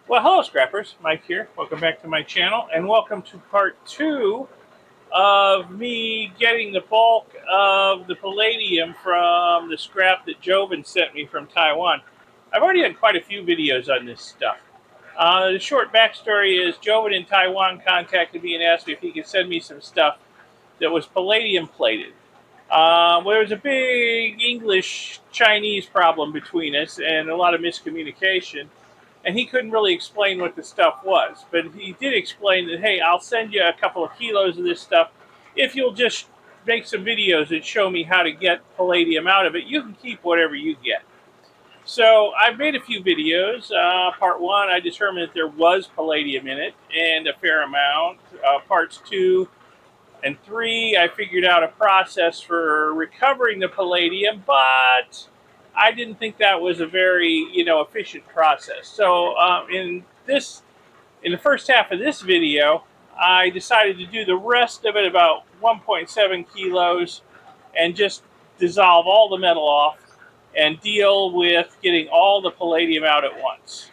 Well, hello, scrappers. Mike here. Welcome back to my channel, and welcome to part two of me getting the bulk of the palladium from the scrap that Joven sent me from Taiwan. I've already done quite a few videos on this stuff. The short backstory is Joven in Taiwan contacted me and asked me if he could send me some stuff that was palladium plated. There was a big English-Chinese problem between us and a lot of miscommunication, and he couldn't really explain what the stuff was. But he did explain that, hey, I'll send you a couple of kilos of this stuff if you'll just make some videos and show me how to get palladium out of it. You can keep whatever you get. So I've made a few videos. Part one, I determined that there was palladium in it, and a fair amount. Parts two and three, I figured out a process for recovering the palladium, but I didn't think that was a very, efficient process. So in the first half of this video, I decided to do the rest of it, about 1.7 kilos, and just dissolve all the metal off and deal with getting all the palladium out at once.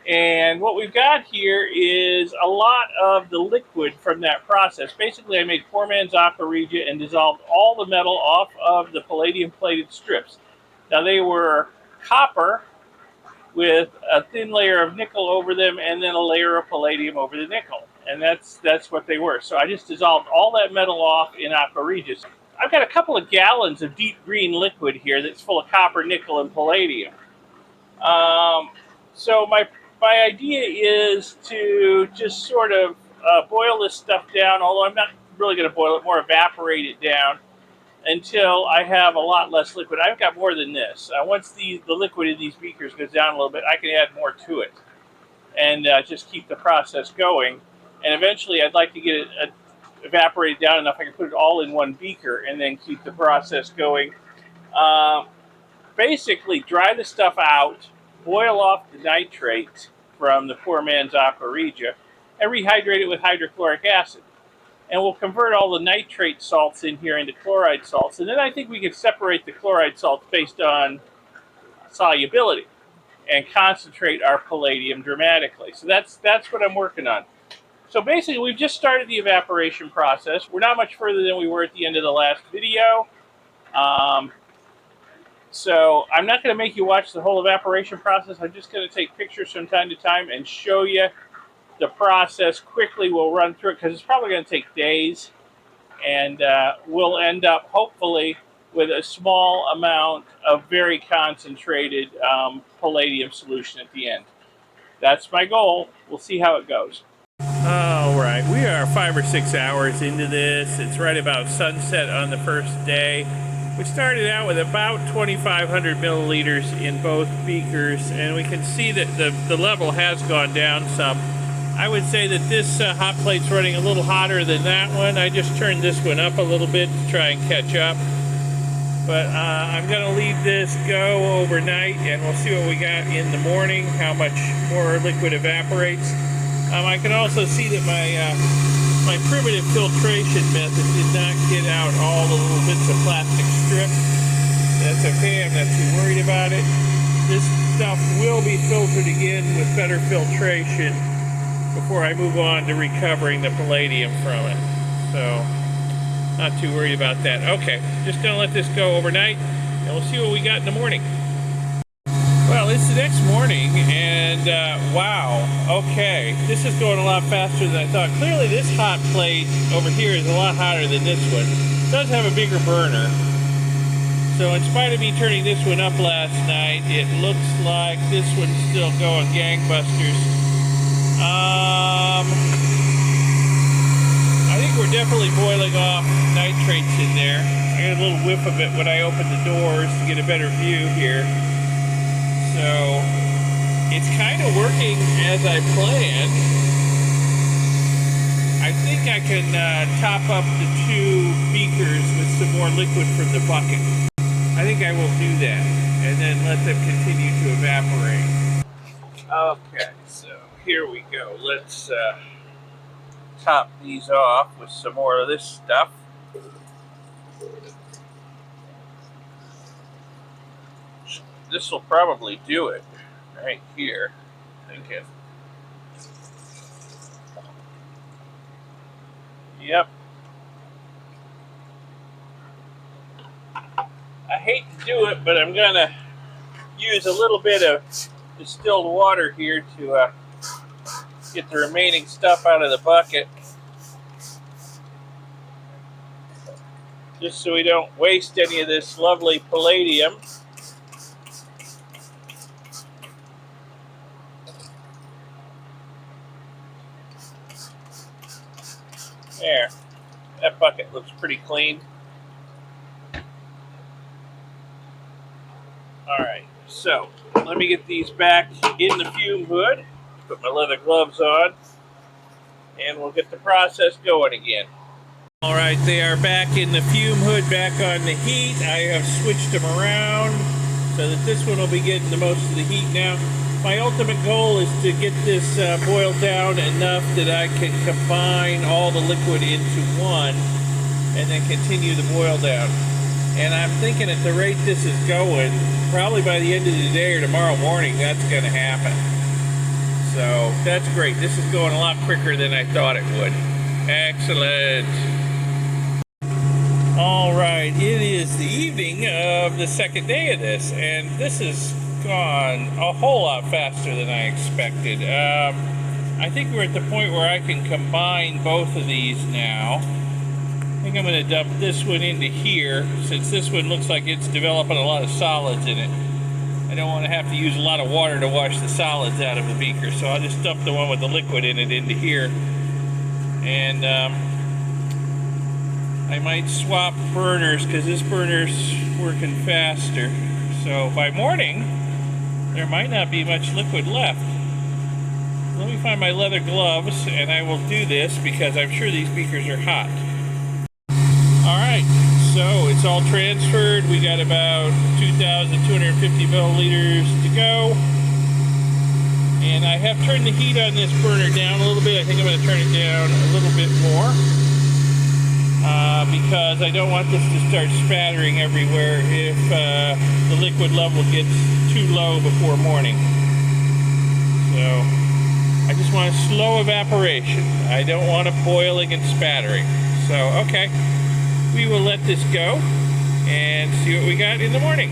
And what we've got here is a lot of the liquid from that process. Basically, I made poor man's aqua regia and dissolved all the metal off of the palladium plated strips. Now, they were copper with a thin layer of nickel over them and then a layer of palladium over the nickel. And that's what they were. So I just dissolved all that metal off in aqua regia. I've got a couple of gallons of deep green liquid here that's full of copper, nickel, and palladium. So my idea is to just sort of boil this stuff down, although I'm not really going to boil it, more evaporate it down until I have a lot less liquid. I've got more than this. Once the liquid in these beakers goes down a little bit, I can add more to it and just keep the process going. And eventually I'd like to get it evaporated down enough I can put it all in one beaker and then keep the process going. Basically, dry the stuff out, boil off the nitrate from the poor man's aqua regia, and rehydrate it with hydrochloric acid. And we'll convert all the nitrate salts in here into chloride salts. And then I think we can separate the chloride salts based on solubility and concentrate our palladium dramatically. So that's what I'm working on. So basically, we've just started the evaporation process. We're not much further than we were at the end of the last video. So I'm not going to make you watch the whole evaporation process. I'm just going to take pictures from time to time and show you the process quickly. We'll run through it because it's probably going to take days. And we'll end up, hopefully, with a small amount of very concentrated palladium solution at the end. That's my goal. We'll see how it goes. All right, we are 5 or 6 hours into this. It's right about sunset on the first day. We started out with about 2,500 milliliters in both beakers, and we can see that the level has gone down some. I would say that this hot plate's running a little hotter than that one. I just turned this one up a little bit to try and catch up. But I'm going to leave this go overnight, and we'll see what we got in the morning, how much more liquid evaporates. I can also see that my primitive filtration method did not get out all the little bits of plastic strip. That's okay, I'm not too worried about it. This stuff will be filtered again with better filtration before I move on to recovering the palladium from it. So, not too worried about that. Okay, just gonna let this go overnight, and we'll see what we got in the morning. Well, it's the next morning, and wow, okay, this is going a lot faster than I thought. Clearly this hot plate over here is a lot hotter than this one. It does have a bigger burner. So in spite of me turning this one up last night, it looks like this one's still going gangbusters. I think we're definitely boiling off nitrates in there. I got a little whiff of it when I opened the doors to get a better view here. So, it's kind of working as I planned. I think I can top up the 2 beakers with some more liquid from the bucket. I think I will do that, and then let them continue to evaporate. Okay, so here we go. Let's top these off with some more of this stuff. This will probably do it right here. I think Yep. I hate to do it, but I'm gonna use a little bit of distilled water here to get the remaining stuff out of the bucket, just so we don't waste any of this lovely palladium. There, that bucket looks pretty clean. Alright, so let me get these back in the fume hood, put my leather gloves on, and we'll get the process going again. Alright, they are back in the fume hood, back on the heat. I have switched them around so that this one will be getting the most of the heat now. My ultimate goal is to get this boiled down enough that I can combine all the liquid into one and then continue the boil down. And I'm thinking at the rate this is going, probably by the end of the day or tomorrow morning, that's going to happen. So that's great. This is going a lot quicker than I thought it would. Excellent. All right, it is the evening of the second day of this, and this has gone a whole lot faster than I expected. I think we're at the point where I can combine both of these now. I think I'm going to dump this one into here, since this one looks like it's developing a lot of solids in it. I don't want to have to use a lot of water to wash the solids out of the beaker, so I'll just dump the one with the liquid in it into here. And I might swap burners, because this burner's working faster. So by morning, there might not be much liquid left. Let me find my leather gloves, and I will do this, because I'm sure these beakers are hot. Alright, so it's all transferred. We got about 2,250 milliliters to go. And I have turned the heat on this burner down a little bit. I think I'm going to turn it down a little bit more. Because I don't want this to start spattering everywhere if the liquid level gets too low before morning. So I just want a slow evaporation. I don't want it boiling and spattering. So, okay. We will let this go and see what we got in the morning.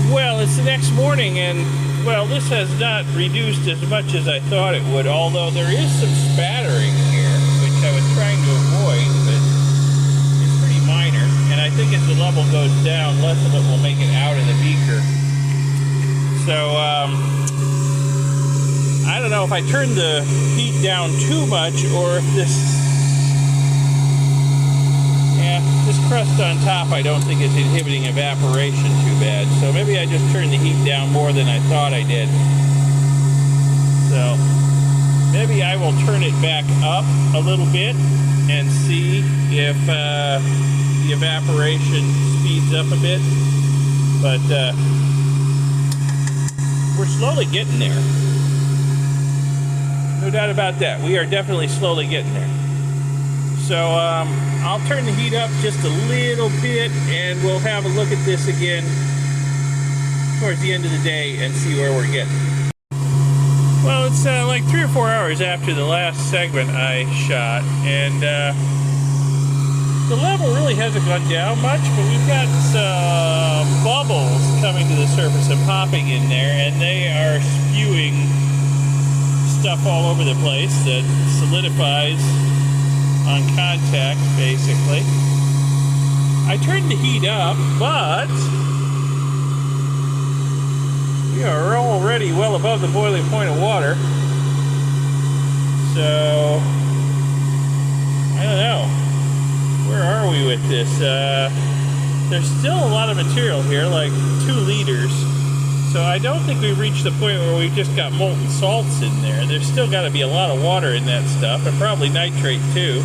Well, it's the next morning, and well, this has not reduced as much as I thought it would, although there is some spattering here, which I was trying to avoid, but it's pretty minor. And I think as the level goes down, less of it will make it out of the beaker. So, I don't know if I turn the heat down too much, or if this crust on top I don't think is inhibiting evaporation too bad. So maybe I just turned the heat down more than I thought I did. So maybe I will turn it back up a little bit and see if the evaporation speeds up a bit. But we're slowly getting there. No doubt about that. We are definitely slowly getting there. So I'll turn the heat up just a little bit, and we'll have a look at this again towards the end of the day and see where we're getting. Well, it's like 3 or 4 hours after the last segment I shot, and the level really hasn't gone down much, but we've got some bubbles coming to the surface and popping in there, and they are spewing stuff all over the place that solidifies on contact, basically. I turned the heat up, but we are already well above the boiling point of water. So, I don't know. Where are we with this? There's still a lot of material here, like 2 liters. So I don't think we've reached the point where we've just got molten salts in there. There's still got to be a lot of water in that stuff, and probably nitrate too.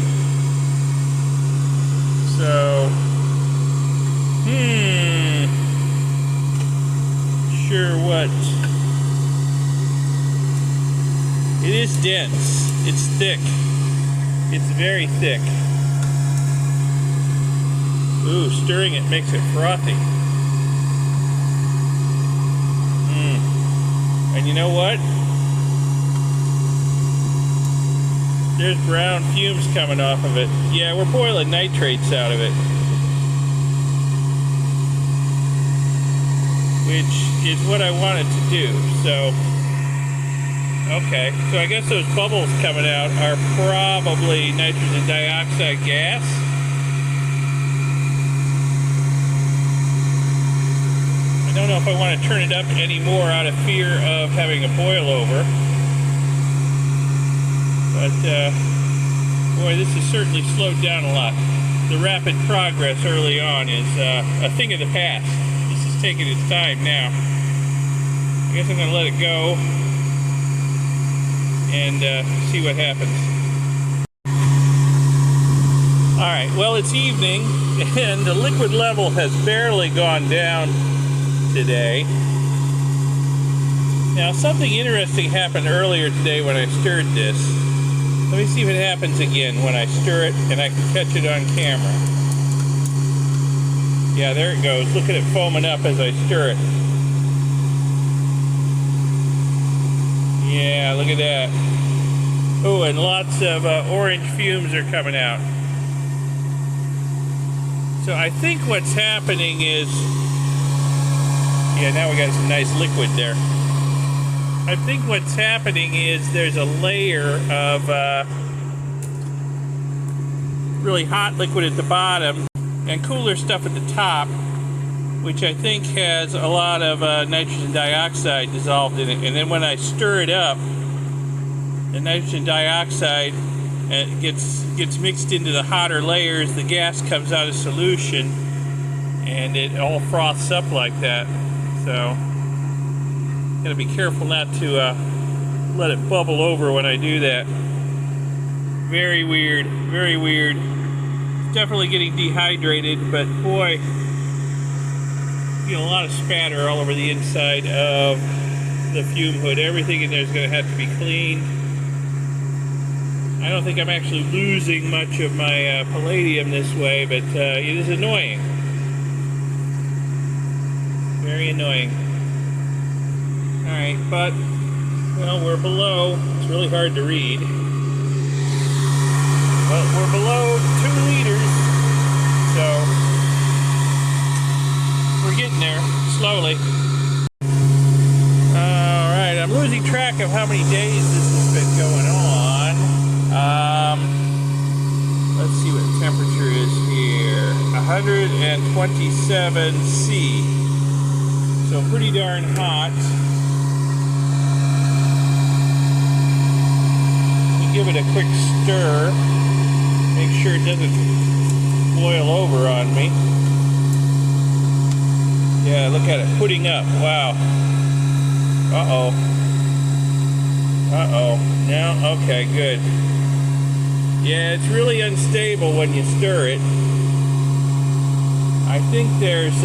So, sure what? It is dense. It's thick. It's very thick. Ooh, stirring it makes it frothy. And you know what? There's brown fumes coming off of it. Yeah, we're boiling nitrates out of it. Which is what I wanted to do, so... Okay, so I guess those bubbles coming out are probably nitrogen dioxide gas. I don't know if I want to turn it up anymore out of fear of having a boil over. But, boy, this has certainly slowed down a lot. The rapid progress early on is a thing of the past. This is taking its time now. I guess I'm going to let it go and see what happens. Alright, well, it's evening, and the liquid level has barely gone down today. Now, something interesting happened earlier today when I stirred this. Let me see if it happens again when I stir it and I can catch it on camera. Yeah, there it goes. Look at it foaming up as I stir it. Yeah, look at that. Oh, and lots of orange fumes are coming out. So I think what's happening is... Yeah, now we got some nice liquid there. I think what's happening is there's a layer of really hot liquid at the bottom and cooler stuff at the top, which I think has a lot of nitrogen dioxide dissolved in it. And then when I stir it up, the nitrogen dioxide gets mixed into the hotter layers, the gas comes out of solution, and it all froths up like that. So, gotta be careful not to let it bubble over when I do that. Very weird, very weird. It's definitely getting dehydrated, but boy, a lot of spatter all over the inside of the fume hood. Everything in there is going to have to be cleaned. I don't think I'm actually losing much of my palladium this way, but it is annoying. Very annoying. Alright, but, well, we're below. It's really hard to read. But we're below 2 liters, so we're getting there, slowly. Alright, I'm losing track of how many days this has been going on. Let's see what the temperature is here. 127 C. So pretty darn hot. Give it a quick stir. Make sure it doesn't boil over on me. Yeah, look at it, putting up. Wow. Uh-oh. Uh-oh. No? Okay, good. Yeah, it's really unstable when you stir it. I think there's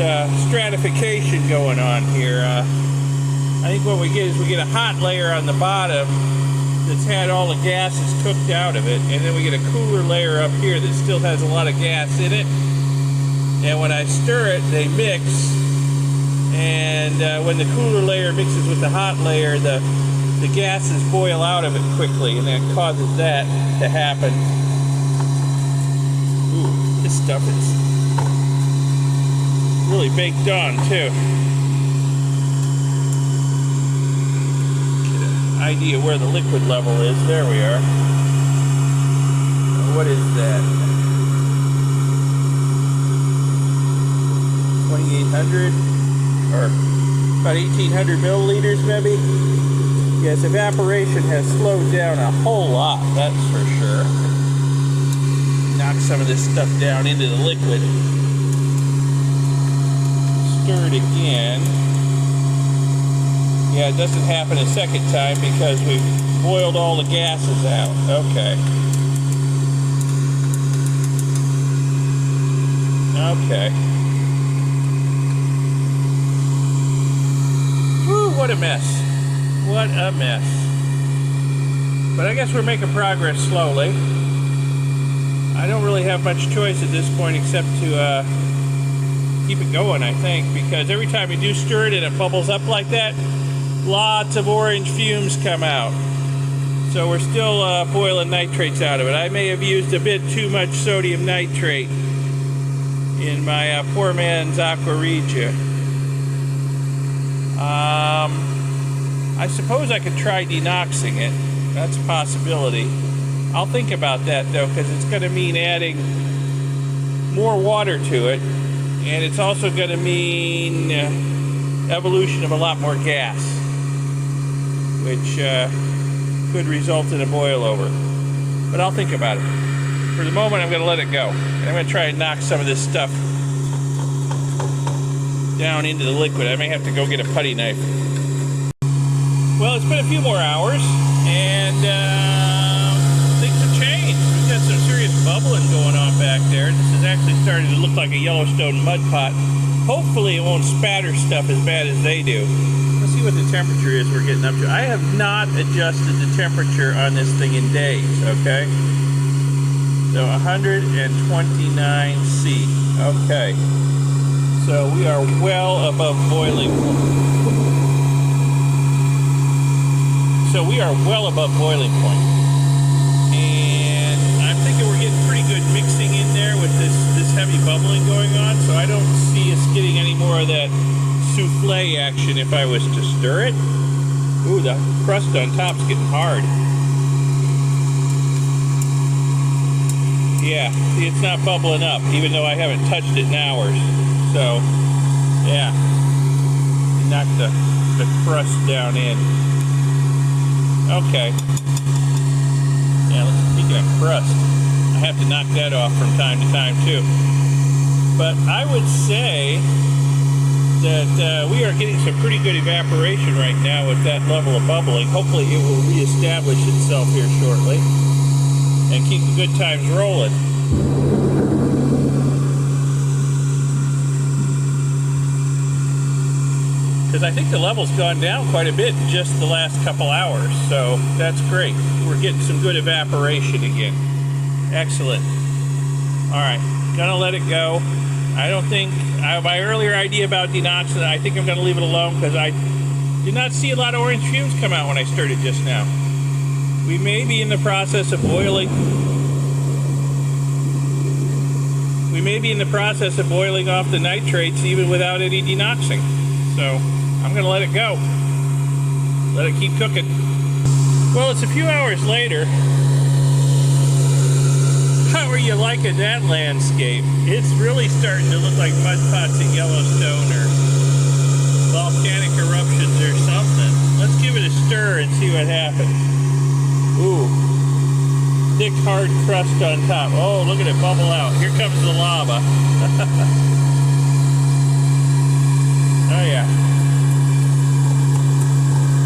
stratification going on here. I think what we get is we get a hot layer on the bottom that's had all the gases cooked out of it, and then we get a cooler layer up here that still has a lot of gas in it. And when I stir it, they mix, and when the cooler layer mixes with the hot layer, the gases boil out of it quickly, and that causes that to happen. Ooh, this stuff is really baked on, too. Idea where the liquid level is. There we are. What is that? 2,800 or about 1,800 milliliters, maybe. Yes, evaporation has slowed down a whole lot. That's for sure. Knock some of this stuff down into the liquid. Stir it again. Yeah, it doesn't happen a second time because we've boiled all the gases out. Okay. Okay. Whew, what a mess. What a mess. But I guess we're making progress slowly. I don't really have much choice at this point except to keep it going, I think, because every time you do stir it and it bubbles up like that, lots of orange fumes come out. So we're still boiling nitrates out of it. I may have used a bit too much sodium nitrate in my poor man's aqua regia. I suppose I could try denoxing it. That's a possibility. I'll think about that though, because it's going to mean adding more water to it, and it's also going to mean evolution of a lot more gas, which could result in a boil over. But I'll think about it. For the moment, I'm going to let it go. And I'm going to try and knock some of this stuff down into the liquid. I may have to go get a putty knife. Well, it's been a few more hours, and things have changed. We've got some serious bubbling going on back there. This is actually starting to look like a Yellowstone mud pot. Hopefully it won't spatter stuff as bad as they do. Let's see what the temperature is we're getting up to. I have not adjusted the temperature on this thing in days, okay? So 129 C. Okay. So we are well above boiling point. And I'm thinking we're getting pretty good mixing in there with this heavy bubbling going on, so I don't see us getting any more of that souffle action if I was to stir it. Ooh, the crust on top's getting hard. Yeah, see, it's not bubbling up, even though I haven't touched it in hours. So, yeah, knock the crust down in. Okay. Yeah, speaking of crust, I have to knock that off from time to time too. But I would say that we are getting some pretty good evaporation right now with that level of bubbling. Hopefully it will reestablish itself here shortly and keep the good times rolling. Because I think the level's gone down quite a bit in just the last couple hours, so that's great. We're getting some good evaporation again. Excellent. Alright, gonna let it go. I don't think, my earlier idea about denoxing, I think I'm gonna leave it alone because I did not see a lot of orange fumes come out when I stirred it just now. We may be in the process of boiling. We may be in the process of boiling off the nitrates even without any denoxing. So I'm going to let it go. Let it keep cooking. Well, it's a few hours later. How are you liking that landscape? It's really starting to look like mud pots at Yellowstone or volcanic eruptions or something. Let's give it a stir and see what happens. Ooh. Thick, hard crust on top. Oh, look at it bubble out. Here comes the lava. Oh, yeah.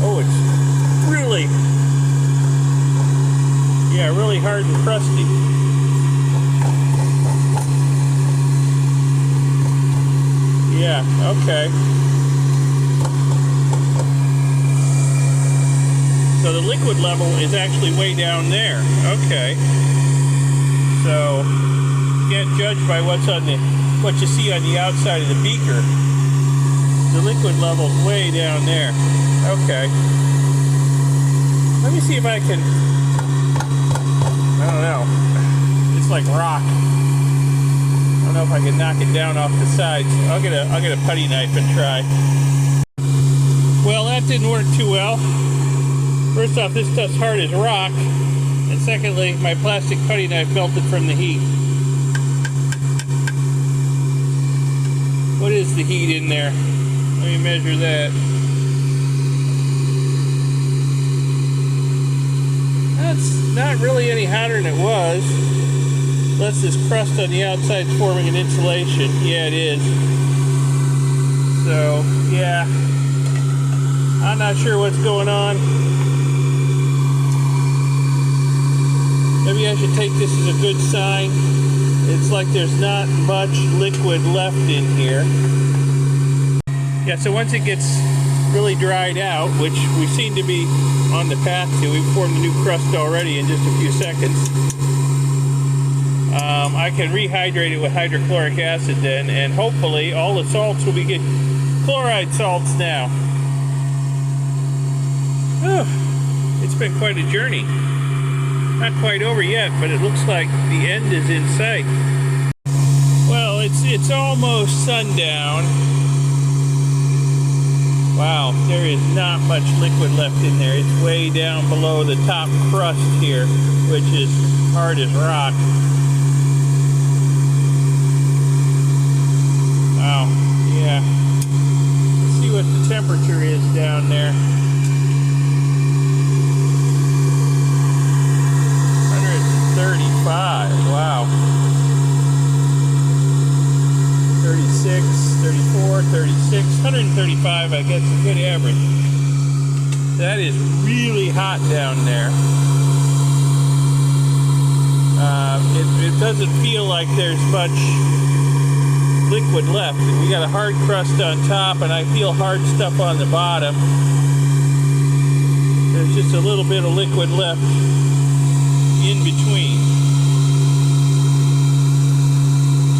Oh, it's really, yeah, really hard and crusty. Yeah, okay. So the liquid level is actually way down there. Okay. So you can't judge by what you see on the outside of the beaker. The liquid level's way down there. Okay. Let me see if I can. I don't know. It's like rock. I don't know if I can knock it down off the sides. I'll get a putty knife and try. Well, that didn't work too well. First off, this stuff's hard as rock, and secondly, my plastic putty knife melted from the heat. What is the heat in there? Let me measure that. That's not really any hotter than it was. Unless this crust on the outside is forming an insulation. Yeah, it is. So, yeah. I'm not sure what's going on. Maybe I should take this as a good sign. It's like there's not much liquid left in here. Yeah, so once it gets really dried out, which we seem to be on the path to, we've formed a new crust already in just a few seconds. I can rehydrate it with hydrochloric acid then, and hopefully all the salts will be good. Chloride salts now. Whew. It's been quite a journey. Not quite over yet, but it looks like the end is in sight. Well, it's almost sundown. Wow, there is not much liquid left in there. It's way down below the top crust here, which is hard as rock. Wow, yeah. Let's see what the temperature is down there. 135, wow. 36, 34, 36, 135, I guess, is a good average. That is really hot down there. It doesn't feel like there's much liquid left. We got a hard crust on top, and I feel hard stuff on the bottom. There's just a little bit of liquid left in between.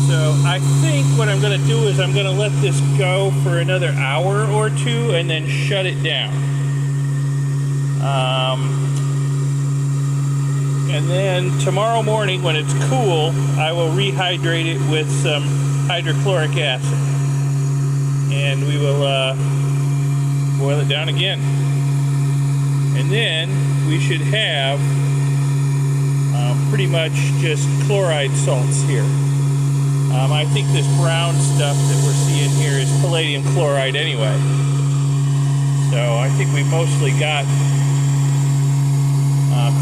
So I think what I'm going to do is I'm going to let this go for another hour or two and then shut it down. And then tomorrow morning when it's cool, I will rehydrate it with some hydrochloric acid. And we will boil it down again. And then we should have pretty much just chloride salts here. I think this brown stuff that we're seeing here is palladium chloride anyway. So I think we mostly got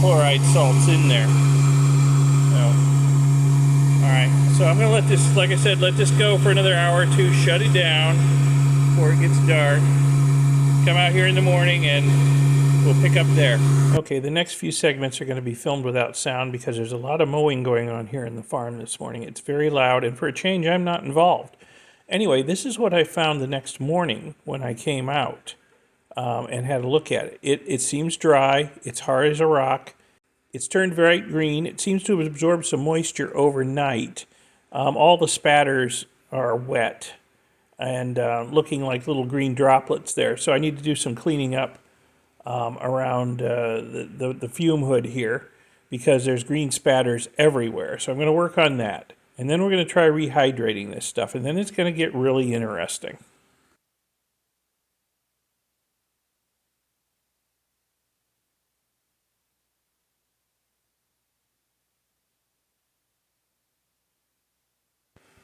chloride salts in there. So, alright, so I'm going to let this, like I said, let this go for another hour or two, shut it down before it gets dark. Come out here in the morning and we'll pick up there. Okay, the next few segments are going to be filmed without sound because there's a lot of mowing going on here in the farm this morning. It's very loud, and for a change, I'm not involved. Anyway, this is what I found the next morning when I came out and had a look at it. It seems dry. It's hard as a rock. It's turned very green. It seems to have absorbed some moisture overnight. All the spatters are wet and looking like little green droplets there. So I need to do some cleaning up around the fume hood here because there's green spatters everywhere. So I'm going to work on that. And then we're going to try rehydrating this stuff. And then it's going to get really interesting.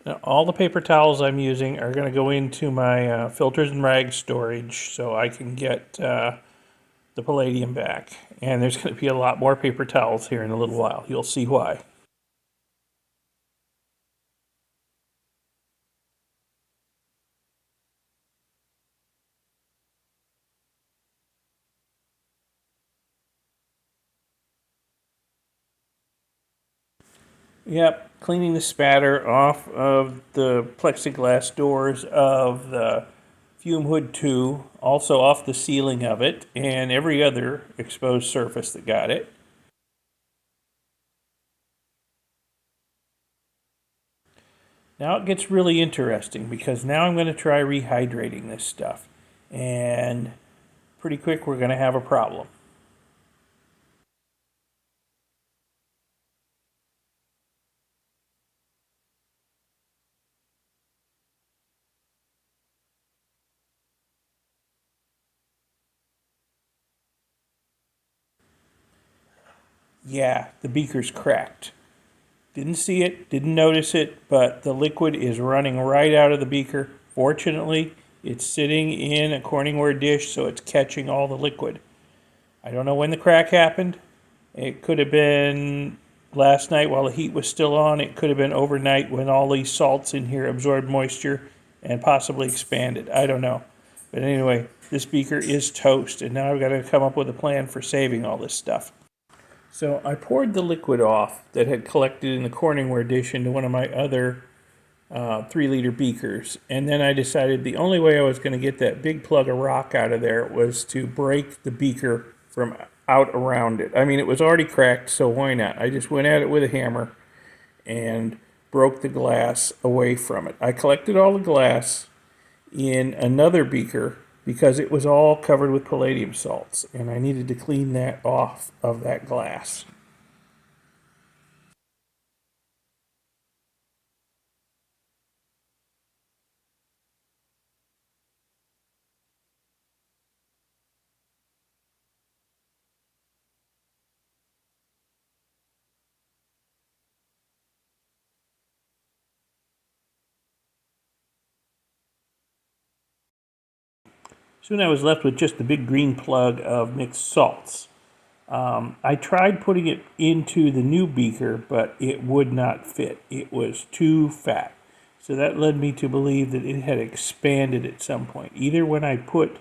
Now, all the paper towels I'm using are going to go into my filters and rags storage so I can get the palladium back. And there's going to be a lot more paper towels here in a little while. You'll see why. Yep, cleaning the spatter off of the plexiglass doors of the fume hood 2, also off the ceiling of it, and every other exposed surface that got it. Now it gets really interesting because now I'm going to try rehydrating this stuff. And pretty quick we're going to have a problem. Yeah, the beaker's cracked. Didn't see it, didn't notice it, but the liquid is running right out of the beaker. Fortunately, it's sitting in a Corningware dish, so it's catching all the liquid. I don't know when the crack happened. It could have been last night while the heat was still on. It could have been overnight when all these salts in here absorbed moisture and possibly expanded. I don't know. But anyway, this beaker is toast, and now I've got to come up with a plan for saving all this stuff. So I poured the liquid off that had collected in the Corningware dish into one of my other 3-liter beakers. And then I decided the only way I was going to get that big plug of rock out of there was to break the beaker from out around it. I mean, it was already cracked, so why not? I just went at it with a hammer and broke the glass away from it. I collected all the glass in another beaker because it was all covered with palladium salts, and I needed to clean that off of that glass. Soon I was left with just the big green plug of mixed salts. I tried putting it into the new beaker, but it would not fit. It was too fat. So that led me to believe that it had expanded at some point, either when I put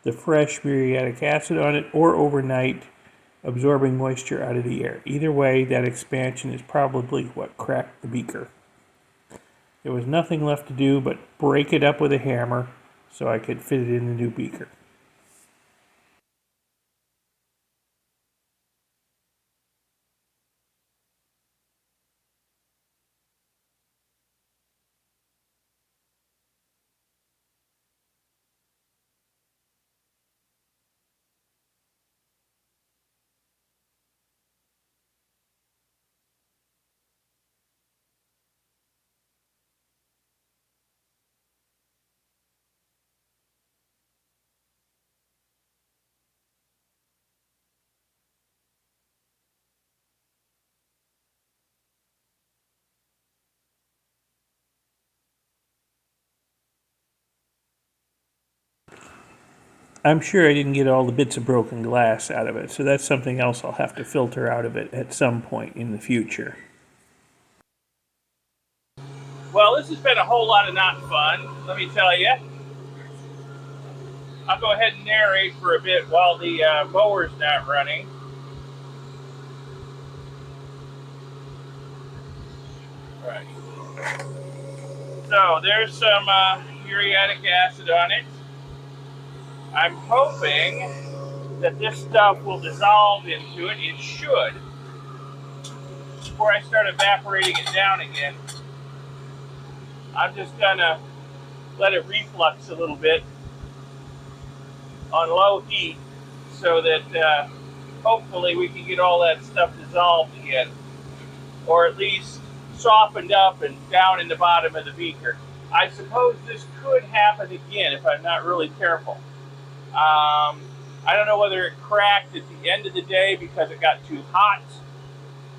the fresh muriatic acid on it or overnight, absorbing moisture out of the air. Either way, that expansion is probably what cracked the beaker. There was nothing left to do but break it up with a hammer so I could fit it in the new beaker. I'm sure I didn't get all the bits of broken glass out of it, so that's something else I'll have to filter out of it at some point in the future. Well, this has been a whole lot of not fun, let me tell you. I'll go ahead and narrate for a bit while the mower's not running. Right. So there's some muriatic acid on it. I'm hoping that this stuff will dissolve into it. It should. Before I start evaporating it down again, I'm just gonna let it reflux a little bit on low heat so that hopefully we can get all that stuff dissolved again, or at least softened up and down in the bottom of the beaker. I suppose this could happen again if I'm not really careful. I don't know whether it cracked at the end of the day because it got too hot,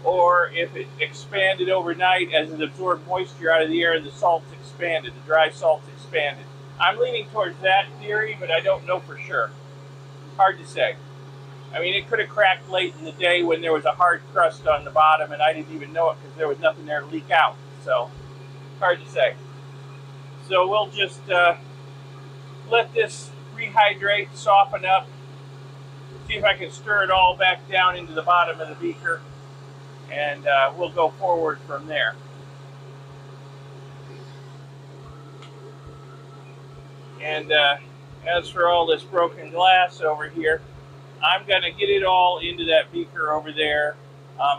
or if it expanded overnight as it absorbed moisture out of the air and the salts expanded, the dry salts expanded. I'm leaning towards that theory, but I don't know for sure. Hard to say. I mean, it could have cracked late in the day when there was a hard crust on the bottom and I didn't even know it because there was nothing there to leak out. So, hard to say. So we'll just let this rehydrate, soften up, see if I can stir it all back down into the bottom of the beaker, and we'll go forward from there. And as for all this broken glass over here, I'm going to get it all into that beaker over there,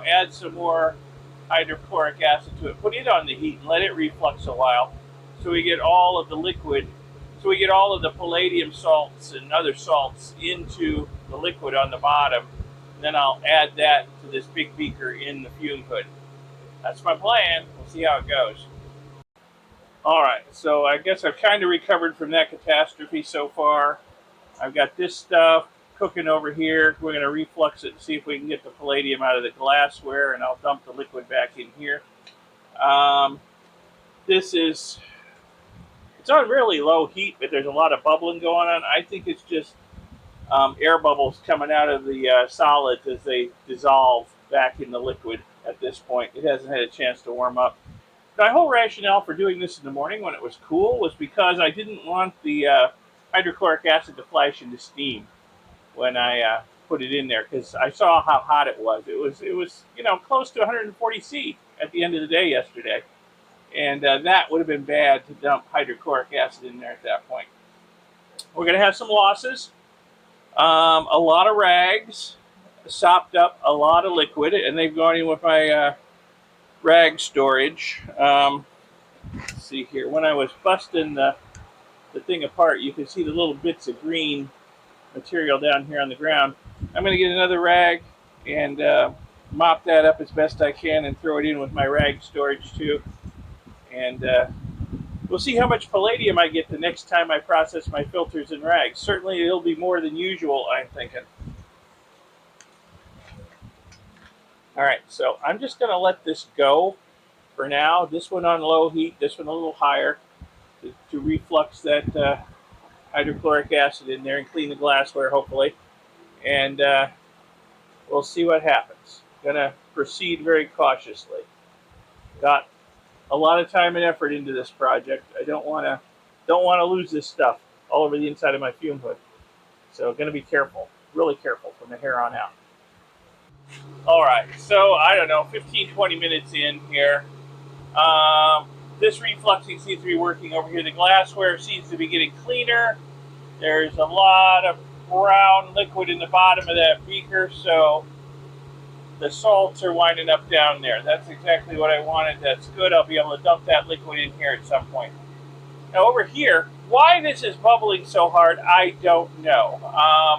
add some more hydrochloric acid to it, put it on the heat and let it reflux a while so we get all of the liquid, so we get all of the palladium salts and other salts into the liquid on the bottom. And then I'll add that to this big beaker in the fume hood. That's my plan. We'll see how it goes. All right, so I guess I've kind of recovered from that catastrophe so far. I've got this stuff cooking over here. We're going to reflux it and see if we can get the palladium out of the glassware, and I'll dump the liquid back in here. This is, it's on really low heat, but there's a lot of bubbling going on. I think it's just air bubbles coming out of the solids as they dissolve back in the liquid at this point. It hasn't had a chance to warm up. My whole rationale for doing this in the morning when it was cool was because I didn't want the hydrochloric acid to flash into steam when I put it in there, because I saw how hot it was. It was close to 140 C at the end of the day yesterday, and that would have been bad to dump hydrochloric acid in there at that point. We're going to have some losses, a lot of rags, sopped up a lot of liquid, and they've gone in with my rag storage. Let's see here. When I was busting the the thing apart, you can see the little bits of green material down here on the ground. I'm going to get another rag and mop that up as best I can and throw it in with my rag storage too. And we'll see how much palladium I get the next time I process my filters and rags. Certainly it'll be more than usual, I'm thinking. All right, so I'm just going to let this go for now. This one on low heat, this one a little higher to reflux that hydrochloric acid in there and clean the glassware, hopefully. And we'll see what happens. Gonna proceed very cautiously. Got a lot of time and effort into this project. I don't want to lose this stuff all over the inside of my fume hood. So gonna be careful, really careful from here on out. All right, so I don't know, 15, 20 minutes in here. This refluxing seems to be working over here. The glassware seems to be getting cleaner. There's a lot of brown liquid in the bottom of that beaker, so the salts are winding up down there. That's exactly what I wanted. That's good. I'll be able to dump that liquid in here at some point. Now over here, why this is bubbling so hard, I don't know.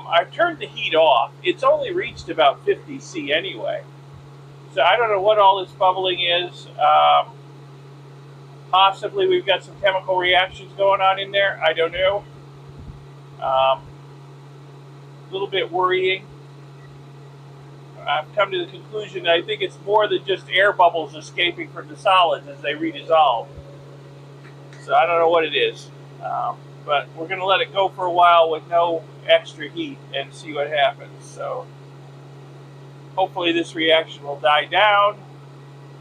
I've turned the heat off. It's only reached about 50 C anyway. So I don't know what all this bubbling is. Possibly we've got some chemical reactions going on in there. I don't know. A little bit worrying. I've come to the conclusion that I think it's more than just air bubbles escaping from the solids as they redissolve. So I don't know what it is. But we're going to let it go for a while with no extra heat and see what happens. So hopefully this reaction will die down.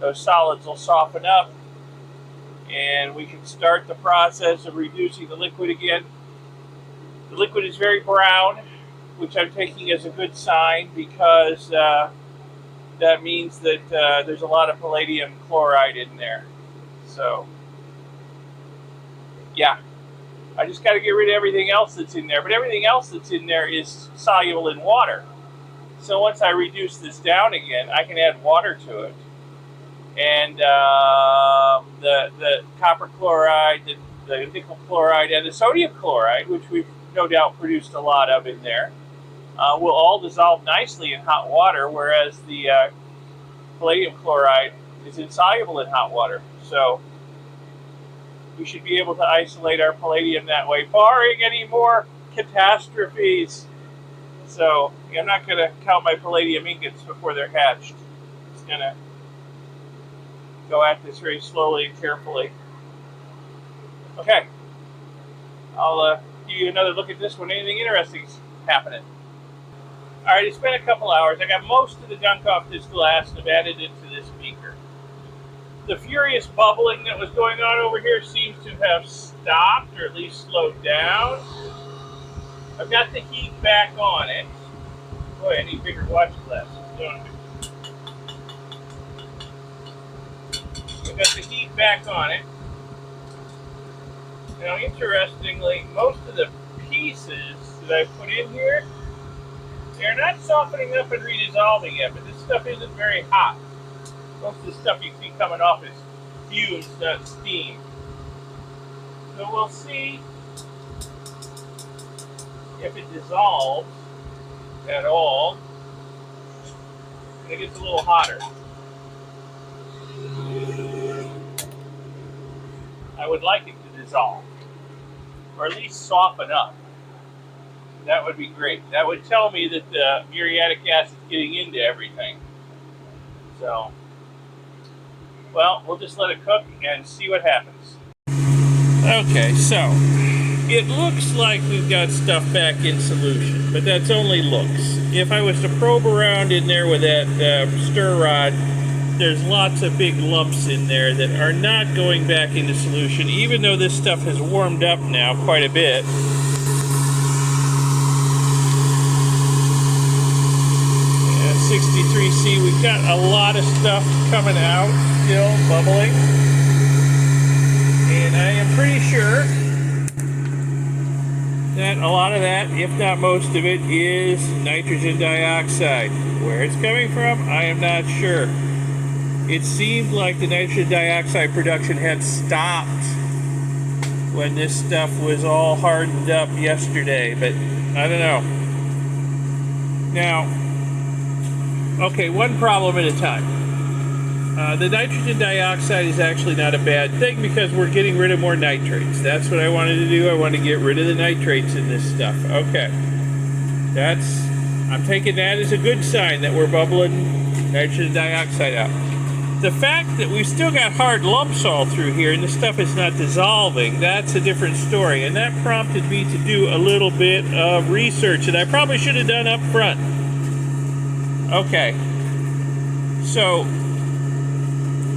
Those solids will soften up. And we can start the process of reducing the liquid again. The liquid is very brown, which I'm taking as a good sign because that means that there's a lot of palladium chloride in there. So, yeah, I just got to get rid of everything else that's in there. But everything else that's in there is soluble in water. So once I reduce this down again, I can add water to it. And the copper chloride, the nickel chloride, and the sodium chloride, which we've no doubt produced a lot of in there, will all dissolve nicely in hot water, whereas the palladium chloride is insoluble in hot water. So we should be able to isolate our palladium that way, barring any more catastrophes. So I'm not going to count my palladium ingots before they're hatched. Just going to go at this very slowly and carefully. Okay, I'll give you another look at this when anything interesting's happening. All right, it's been a couple hours. I got most of the gunk off this glass and I've added it to this beaker. The furious bubbling that was going on over here seems to have stopped, or at least slowed down. I've got the heat back on it. Boy, I need bigger watch glasses, don't I? I've got the heat back on it. Now, interestingly, most of the pieces that I put in here, they're not softening up and redissolving yet, but this stuff isn't very hot. Most of the stuff you see coming off is fumes, not steam. So we'll see if it dissolves at all. And it gets a little hotter. I would like it to dissolve, or at least soften up. That would be great. That would tell me that the muriatic acid is getting into everything. So, well, we'll just let it cook and see what happens. Okay, so it looks like we've got stuff back in solution, but that's only looks. If I was to probe around in there with that stir rod, there's lots of big lumps in there that are not going back into solution, even though this stuff has warmed up now quite a bit. 63C, we've got a lot of stuff coming out, still bubbling. And I am pretty sure that a lot of that, if not most of it, is nitrogen dioxide. Where it's coming from, I am not sure. It seemed like the nitrogen dioxide production had stopped when this stuff was all hardened up yesterday, but I don't know. Now, okay, one problem at a time. The nitrogen dioxide is actually not a bad thing because we're getting rid of more nitrates. That's what I wanted to do. I want to get rid of the nitrates in this stuff. Okay. I'm taking that as a good sign that we're bubbling nitrogen dioxide out. The fact that we've still got hard lumps all through here and the stuff is not dissolving, that's a different story. And that prompted me to do a little bit of research that I probably should have done up front. Okay. So,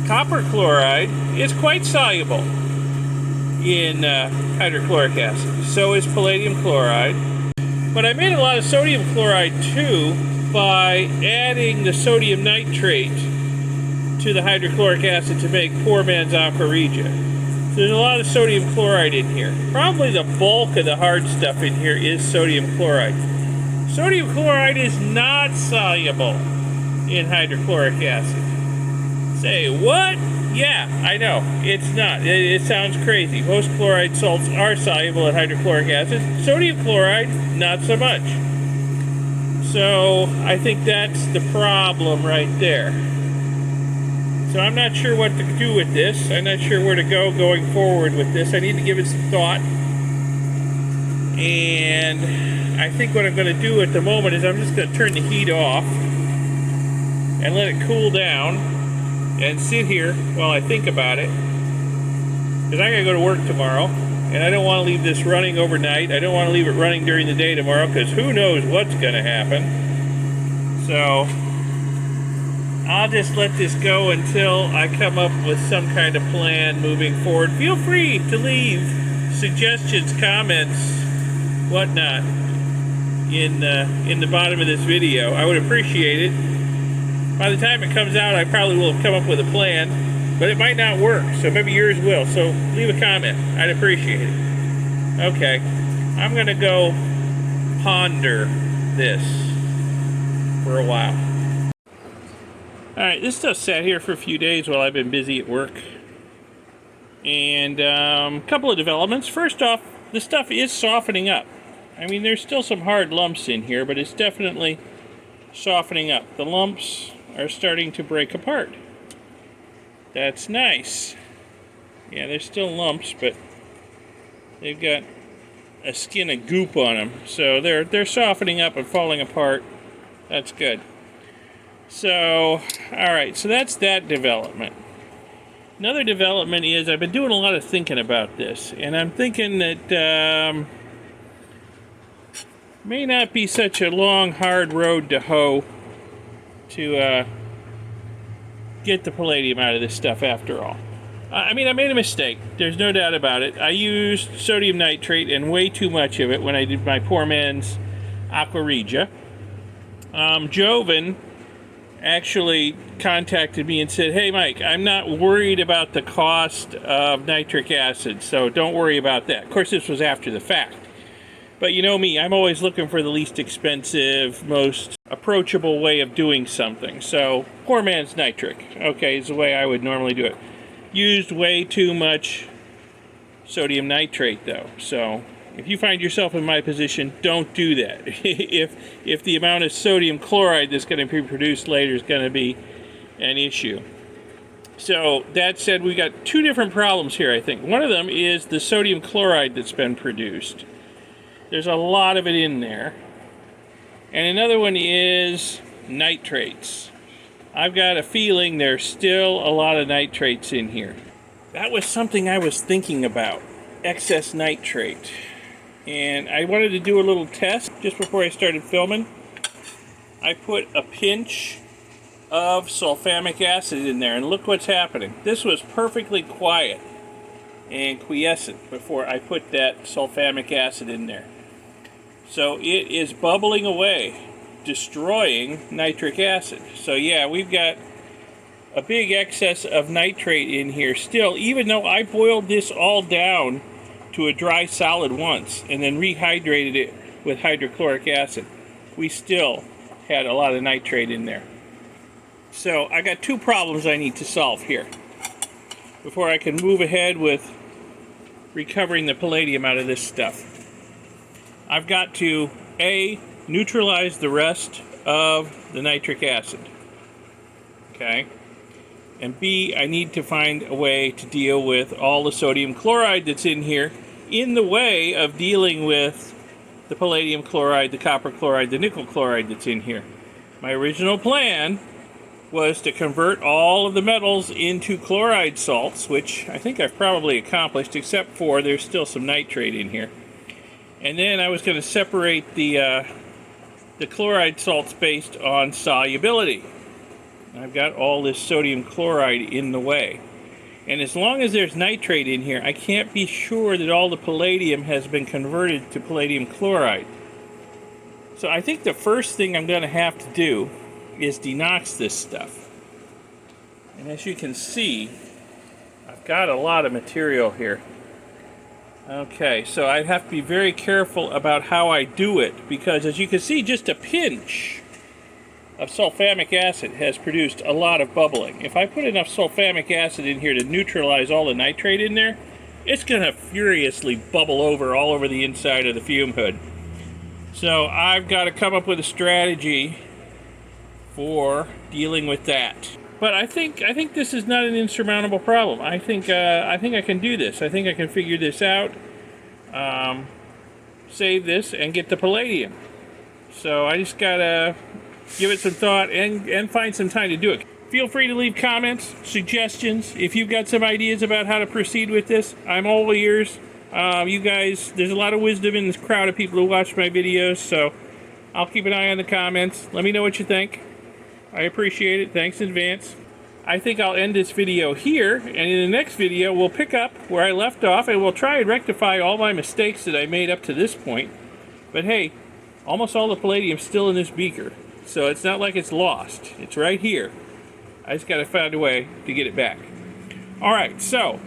copper chloride is quite soluble in hydrochloric acid. So is palladium chloride. But I made a lot of sodium chloride too by adding the sodium nitrate to the hydrochloric acid to make poor man's aqua regia. So there's a lot of sodium chloride in here. Probably the bulk of the hard stuff in here is sodium chloride. Sodium chloride is not soluble in hydrochloric acid. Say, what? Yeah, I know. It's not. It sounds crazy. Most chloride salts are soluble in hydrochloric acid. Sodium chloride, not so much. So, I think that's the problem right there. So, I'm not sure what to do with this. I'm not sure where to go going forward with this. I need to give it some thought. And I think what I'm going to do at the moment is I'm just going to turn the heat off and let it cool down and sit here while I think about it, because I gotta go to work tomorrow, and I don't want to leave this running overnight. I don't want to leave it running during the day tomorrow, because who knows what's gonna happen. So I'll just let this go until I come up with some kind of plan moving forward. Feel free to leave suggestions, comments, whatnot in the bottom of this video. I would appreciate it. By the time it comes out, I probably will have come up with a plan, but it might not work, so maybe yours will. So leave a comment. I'd appreciate it. Okay, I'm going to go ponder this for a while. Alright, this stuff sat here for a few days while I've been busy at work. And a couple of developments. First off, the stuff is softening up. I mean, there's still some hard lumps in here, but it's definitely softening up. The lumps are starting to break apart. That's nice. Yeah, there's still lumps, but they've got a skin of goop on them. So they're softening up and falling apart. That's good. So, alright, so that's that development. Another development is I've been doing a lot of thinking about this, and I'm thinking that may not be such a long, hard road to hoe to get the palladium out of this stuff after all. I mean, I made a mistake. There's no doubt about it. I used sodium nitrate and way too much of it when I did my poor man's aqua regia. Joven actually contacted me and said, hey Mike, I'm not worried about the cost of nitric acid, so don't worry about that. Of course, this was after the fact. But you know me, I'm always looking for the least expensive, most approachable way of doing something. So, poor man's nitric, okay, is the way I would normally do it. Used way too much sodium nitrate, though. So, if you find yourself in my position, don't do that. if the amount of sodium chloride that's going to be produced later is going to be an issue. So, that said, we got two different problems here, I think. One of them is the sodium chloride that's been produced. There's a lot of it in there. And another one is nitrates. I've got a feeling there's still a lot of nitrates in here. That was something I was thinking about, excess nitrate. And I wanted to do a little test just before I started filming. I put a pinch of sulfamic acid in there, and look what's happening. This was perfectly quiet and quiescent before I put that sulfamic acid in there. So it is bubbling away, destroying nitric acid. So yeah, we've got a big excess of nitrate in here still, even though I boiled this all down to a dry solid once and then rehydrated it with hydrochloric acid. We still had a lot of nitrate in there. So I got two problems I need to solve here before I can move ahead with recovering the palladium out of this stuff. I've got to A, neutralize the rest of the nitric acid. Okay? And B, I need to find a way to deal with all the sodium chloride that's in here in the way of dealing with the palladium chloride, the copper chloride, the nickel chloride that's in here. My original plan was to convert all of the metals into chloride salts, which I think I've probably accomplished, except for there's still some nitrate in here. And then I was going to separate the chloride salts based on solubility. I've got all this sodium chloride in the way. And as long as there's nitrate in here, I can't be sure that all the palladium has been converted to palladium chloride. So I think the first thing I'm going to have to do is denox this stuff. And as you can see, I've got a lot of material here. Okay, so I have to be very careful about how I do it, because as you can see, just a pinch of sulfamic acid has produced a lot of bubbling. If I put enough sulfamic acid in here to neutralize all the nitrate in there, it's going to furiously bubble over all over the inside of the fume hood. So I've got to come up with a strategy for dealing with that. But I think this is not an insurmountable problem. I think I can do this. I think I can figure this out, save this, and get the palladium. So I just gotta give it some thought and find some time to do it. Feel free to leave comments, suggestions. If you've got some ideas about how to proceed with this, I'm all ears. You guys, there's a lot of wisdom in this crowd of people who watch my videos, so I'll keep an eye on the comments. Let me know what you think. I appreciate it. Thanks in advance. I think I'll end this video here, and in the next video we'll pick up where I left off, and we'll try and rectify all my mistakes that I made up to this point. But hey, almost all the palladium's still in this beaker, so it's not like it's lost. It's right here. I just gotta find a way to get it back. Alright, so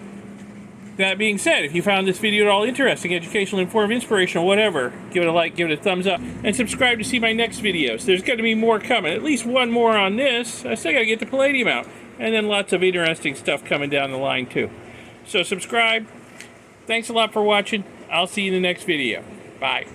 that being said, if you found this video at all interesting, educational, informative, inspirational, whatever, give it a like, give it a thumbs up, and subscribe to see my next videos. There's going to be more coming. At least one more on this. I still got to get the palladium out. And then lots of interesting stuff coming down the line, too. So subscribe. Thanks a lot for watching. I'll see you in the next video. Bye.